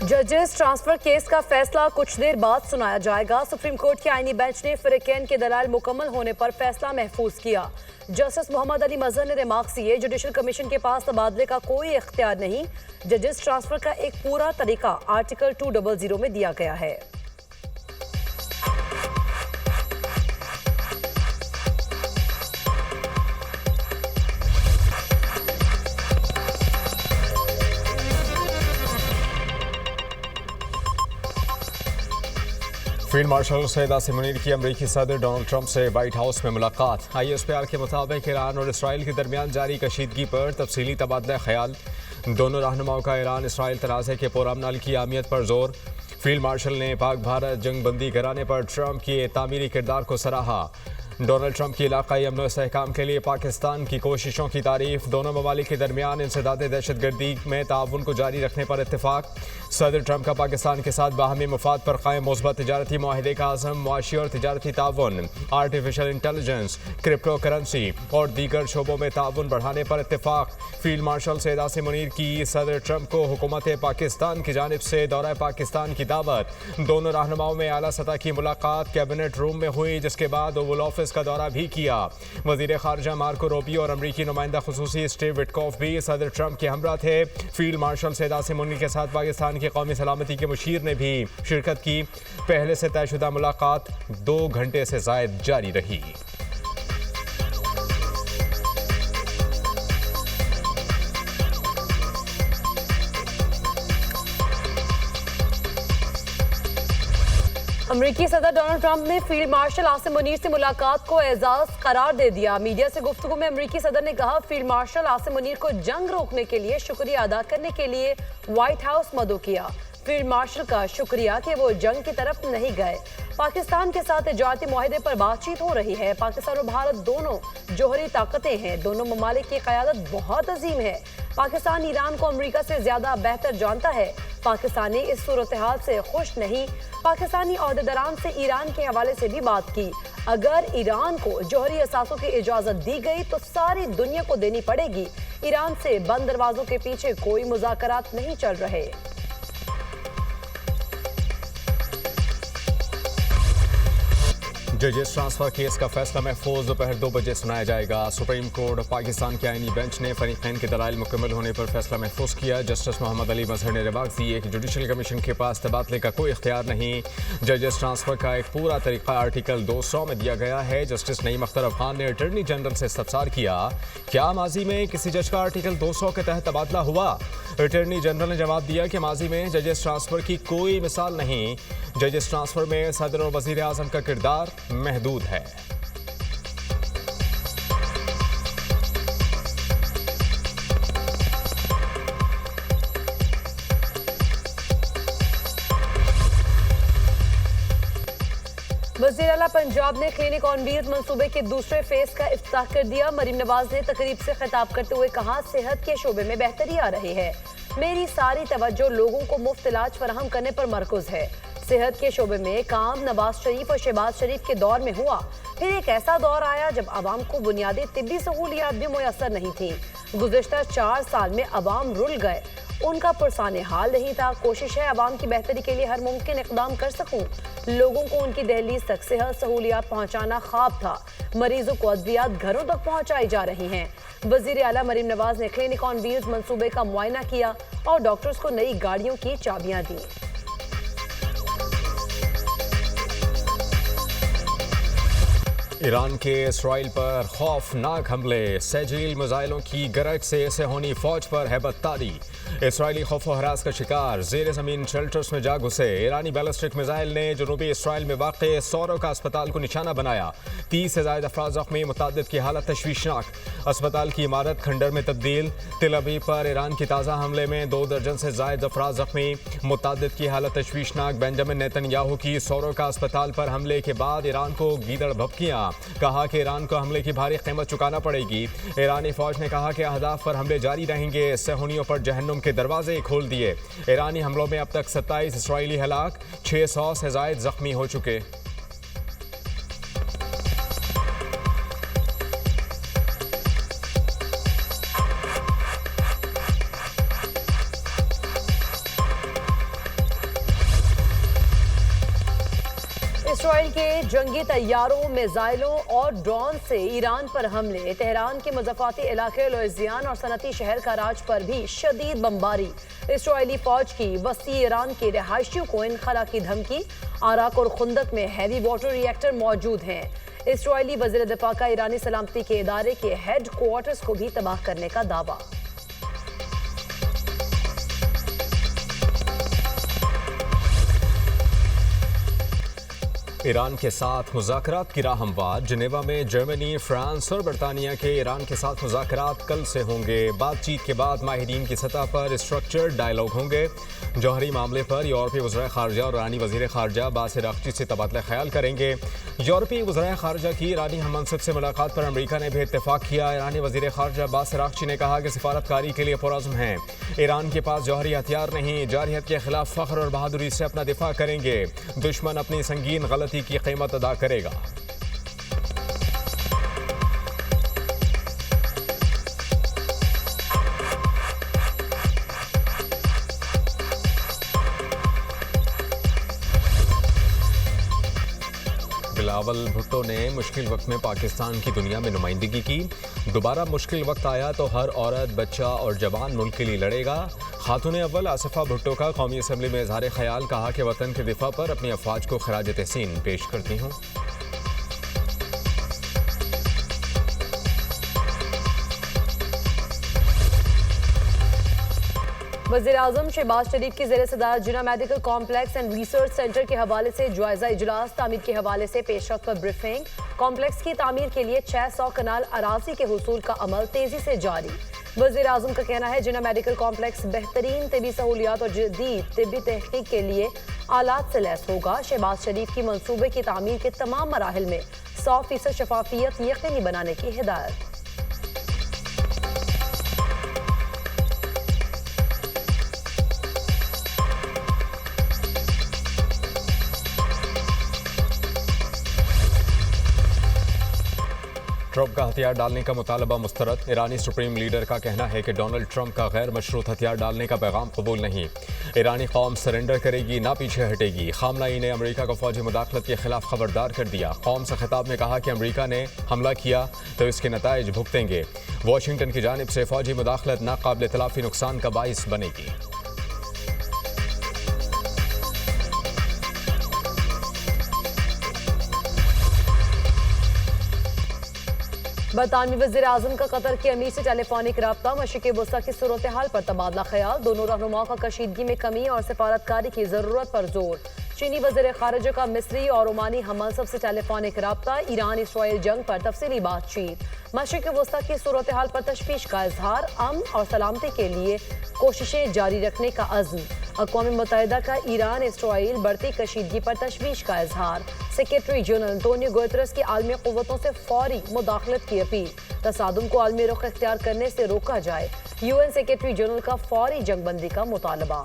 जजेस transfer case का फैसला कुछ देर बाद सुनाया जाएगा। सुप्रीम कोर्ट के आईनी बेंच ने फरीकैन के दलाल मुकम्मल होने पर फैसला महफूज किया। जस्टिस मोहम्मद अली मजहर ने रिमार्क्स दिए, जुडिशल कमीशन के पास तबादले का कोई इख्तियार नहीं। जजेस ट्रांसफर का एक पूरा तरीका आर्टिकल 200 में दिया गया है। फील्ड मार्शल सैयद आसिम मुनीर की अमरीकी सदर डोनाल्ड ट्रंप से व्हाइट हाउस में मुलाकात। ISPR के मुताबिक ईरान और इसराइल के दरमियान जारी कशीदगी पर तफसीली तबादला ख्याल। दोनों रहनुमाओं का ईरान इसराइल तनाज़े के पुरअमन हल की अहमियत पर जोर। फील्ड मार्शल ने पाक भारत जंग बंदी कराने पर ट्रंप के तामीरी किरदार को सराहा। डोनाल्ड ट्रंप की इलाकाई अमन इस्तेहकाम के लिए पाकिस्तान की कोशिशों की तारीफ। दोनों ममालिक के दरमियान इंसदाद दहशतगर्दी में ताउन को जारी रखने पर इत्तेफाक। सदर ट्रंप का पाकिस्तान के साथ बाहमी मफाद पर कायम मुस्बत तिजारती मुआहिदे का आज़म। मुआशी और तिजारती ताउन, आर्टिफिशियल इंटेलिजेंस, क्रिप्टो करेंसी और दीगर शोबों में ताउन बढ़ाने पर इत्तेफाक। फील्ड मार्शल सैयद आसिम मुनीर की सदर ट्रंप को हुकूमत पाकिस्तान की जानिब से दौरा पाकिस्तान की दावत। दोनों रहनुमाओं में आला सतह की मुलाकात कैबिनेट रूम में हुई, जिसके बाद ओवल ऑफिस का दौरा भी किया। वजीर खारजा मार्को रूबियो और अमरीकी नुमाइंदा खुसूसी स्टीव विटकॉफ भी सदर ट्रंप के हमरा थे। फील्ड मार्शल सैयद आसिम मुनीर के साथ पाकिस्तान की कौमी सलामती के मुशीर ने भी शिरकत की। पहले से तयशुदा मुलाकात 2 घंटे से ज़ायद जारी रही। अमरीकी सदर डोनाल्ड ट्रंप ने फील्ड मार्शल आसिम मुनीर से मुलाकात को एजाज करार दे दिया। मीडिया से गुफ्तगू में अमरीकी सदर ने कहा, फील्ड मार्शल आसिम मुनीर को जंग रोकने के लिए शुक्रिया अदा करने के लिए व्हाइट हाउस मदऊ किया। फील्ड मार्शल का शुक्रिया कि वो जंग की तरफ नहीं गए। पाकिस्तान के साथ तिजारती मुआहिदे पर बातचीत हो रही है। पाकिस्तान और भारत दोनों जोहरी ताकतें हैं। दोनों ममालिक की क़यादत बहुत अजीम है। पाकिस्तान ईरान को अमरीका से ज्यादा बेहतर जानता है। पाकिस्तानी इस सूरत हाल से खुश नहीं। पाकिस्तानी ओहदेदारान से ईरान के हवाले से भी बात की। अगर ईरान को जोहरी असासों की इजाजत दी गई तो सारी दुनिया को देनी पड़ेगी। ईरान से बंद दरवाजों के पीछे कोई मुज़ाकरात नहीं चल रहे। जजेस ट्रांसफर केस का फैसला महफूज दोपहर 2 बजे सुनाया जाएगा। सुप्रीम कोर्ट पाकिस्तान के आईनी बेंच ने फरीकैन के दलाइल मुकम्मल होने पर फैसला महफूज किया। जस्टिस मोहम्मद अली मजहर ने रिमार्क्स दिए कि जुडिशल कमीशन के पास तबादले का कोई इख्तियार नहीं। जजेस ट्रांसफर का एक पूरा तरीका आर्टिकल 200 में दिया गया है। जस्टिस नईम अख्तर अफगान ने अटॉर्नी जनरल से इस्तफसार किया, क्या माजी में किसी जज का आर्टिकल 200 के तहत तबादला हुआ? अटॉर्नी जनरल ने जवाब दिया कि माजी में जजेस ट्रांसफर की कोई मिसाल नहीं। जजेस ट्रांसफर में सदर और वजीर आजम का किरदार महदूद है। वज़ीर आला पंजाब ने क्लिनिक ऑन व्हील्स मंसूबे के दूसरे फेज का इफ्तिताह कर दिया। मरीम नवाज ने तकरीब से खिताब करते हुए कहा, सेहत के शोबे में बेहतरी आ रही है। मेरी सारी तवज्जो लोगों को मुफ्त इलाज फराहम करने पर मरकुज है। सेहत के शोबे में काम नवाज शरीफ और शहबाज शरीफ के दौर में हुआ। फिर एक ऐसा दौर आया जब आवाम को बुनियादी तिब्बी सहूलियात भी मुयसर नहीं थी। गुज़िश्ता 4 साल में आवाम रुल गए। उनका पुरसाने हाल नहीं था। कोशिश है आवाम की बेहतरी के लिए हर मुमकिन इकदाम कर सकूं। लोगों को उनकी दहलीज तक सेहत सहूलियात पहुंचाना ख्वाब था। मरीजों को अद्वियात घरों तक पहुंचाई जा रही हैं। वज़ीर आला मरीम नवाज ने क्लिनिक ऑन व्हील्स मंसूबे का मुआयना किया और डॉक्टर्स को नई गाड़ियों की चाबियां दी। ईरान के इसराइल पर खौफनाक हमले, सैजिल मिसाइलों की गरज से सेहोनी फौज पर हैबत तारी। इसराइली खौफ व हरास का शिकार ज़ेर ज़मीन शेल्टर्स में जा घुसे। ईरानी बैलिस्टिक मिसाइल ने जनूबी इसराइल में वाक़े सौरों का अस्पताल को निशाना बनाया। 30 से ज़ायद अफराद ज़ख्मी, मुतादिद की हालत तशवीशनाक। अस्पताल की इमारत खंडर में तब्दील। तेल अवीव पर ईरान की ताज़ा हमले में 2 दर्जन से ज़ायद अफराद ज़ख्मी, मुतादिद की हालत तशवीशनाक। बेंजामिन नेतन्याहू की सौरों का अस्पताल पर हमले के बाद ईरान को गीदड़ भभकियाँ। कहा कि ईरान को हमले की भारी कीमत चुकाना पड़ेगी। ईरानी फौज ने कहा कि अहदाफ पर हमले जारी रहेंगे। सेहूनियों पर जहन्नुम के दरवाजे खोल दिए। ईरानी हमलों में अब तक 27 इसराइली हलाक, 600 से ज़ायद जख्मी हो चुके। इसराइल के जंगी तैयारों, मिसाइलों और ड्रोन से ईरान पर हमले। तेहरान के मुज़फ़्फ़राती इलाके लुइसियाना और सनती शहर कराच पर भी शदीद बमबारी। इसराइली फौज की वसी ईरान के रिहायशियों को इनखला की धमकी। आराक और खुंदक में हैवी वाटर रिएक्टर मौजूद हैं। इसराइली वज़ीर दिफा का ईरानी सलामती के इदारे के हेड क्वार्टर्स को भी तबाह करने का दावा। ईरान के साथ मुज़ाकरात की राह हमवार। जिनेवा में जर्मनी, फ्रांस और बरतानिया के ईरान के साथ मुज़ाकरात कल से होंगे। बातचीत के बाद माहिरीन की सतह पर स्ट्रक्चर्ड डायलॉग होंगे। जौहरी मामले पर यूरोपीय वज़ीर ख़ारजा और ईरानी वज़ीर ख़ारजा बासिर अक़ची से तबादला ख्याल करेंगे। यूरोपीय वज़ीर ख़ारजा की ईरानी हममनसब से मुलाकात पर अमरीका ने भी इत्तेफाक किया। ईरानी वज़ीर ख़ारजा बासिर अक़ची ने कहा कि सिफारतकारी के लिए पुरअज़्म हैं। ईरान के पास जौहरी हथियार नहीं, जारहियत के खिलाफ फ़ख्र और बहादुरी से अपना दिफा करेंगे। दुश्मन अपनी संगीन गलती की कीमत अदा करेगा। बिलावल भुट्टो ने मुश्किल वक्त में पाकिस्तान की दुनिया में नुमाइंदगी की। दोबारा मुश्किल वक्त आया तो हर औरत, बच्चा और जवान मुल्क के लिए लड़ेगा। खातून अव्वल आसिफा भुट्टो का कौमी असम्बली में इजहार ख्याल। कहा कि वतन के दिफा पर अपनी अफवाज को खराज तहसीन पेश करती हूँ। वज़ीर-ए-आज़म शहबाज शरीफ की ज़ेर सदारत Jinnah medical complex and research centre के हवाले से जायजा इजलास। तामीर के हवाले से पेशरफ्त पर ब्रीफिंग। कॉम्प्लेक्स की तामीर के लिए 600 कनाल अराजी के हुसूल का अमल तेजी से जारी। वज़ीर-ए-आज़म का कहना है जिना मेडिकल कॉम्प्लेक्स बेहतरीन तिबी सहूलियात और जदीद तिबी तहकीक के लिए आलात से लैस होगा। शहबाज शरीफ की मनसूबे की तामीर के तमाम मराहिल में 100% शफाफियत यकीनी बनाने की हिदायत। ट्रंप का हथियार डालने का मुतालबा मुस्तरद। ईरानी सुप्रीम लीडर का कहना है कि डोनाल्ड ट्रंप का गैर मशरूत हथियार डालने का पैगाम कबूल नहीं। ईरानी कौम सरेंडर करेगी, ना पीछे हटेगी। खामनाई ने अमेरिका को फौजी मुदाखलत के खिलाफ खबरदार कर दिया। कौम से खिताब में कहा कि अमेरिका ने हमला किया तो इसके नताइज भुगतेंगे। वाशिंगटन की जानिब से फौजी मुदाखलत नाकाबिल तलाफी नुकसान का बाइस बनेगी। बरतानवी वज़ीर-ए-आज़म का कतर के अमीर से टेलीफोनिक रब्ता। मशरिक़ वस्ता की सूरत हाल पर तबादला ख्याल। दोनों रहनुमाओं का कशीदगी में कमी और सिफारतकारी की जरूरत पर जोर। चीनी वज़ीर ख़ारिजा का मिस्री और ओमानी हममनसब से टेलीफोनिक रब्ता। ईरान इसराइल जंग पर तफसीली बातचीत। मशरिक़ वस्ता की सूरत हाल पर तशवीश का इजहार। अमन और सलामती के लिए कोशिशें जारी रखने का अज़्म। अक़वाम मुत्तहिदा का ईरान इसराइल बढ़ती कशीदगी पर तशवीश का इजहार। सेक्रेटरी जनरल एंटोनियो गुतेरेस की आलमी क़ुव्वतों से फौरी मुदाखलत की अपील। तसादुम को आलमी रुख इख्तियार करने से रोका जाए। UN सेक्रेटरी जनरल का फौरी जंगबंदी का मुतालबा।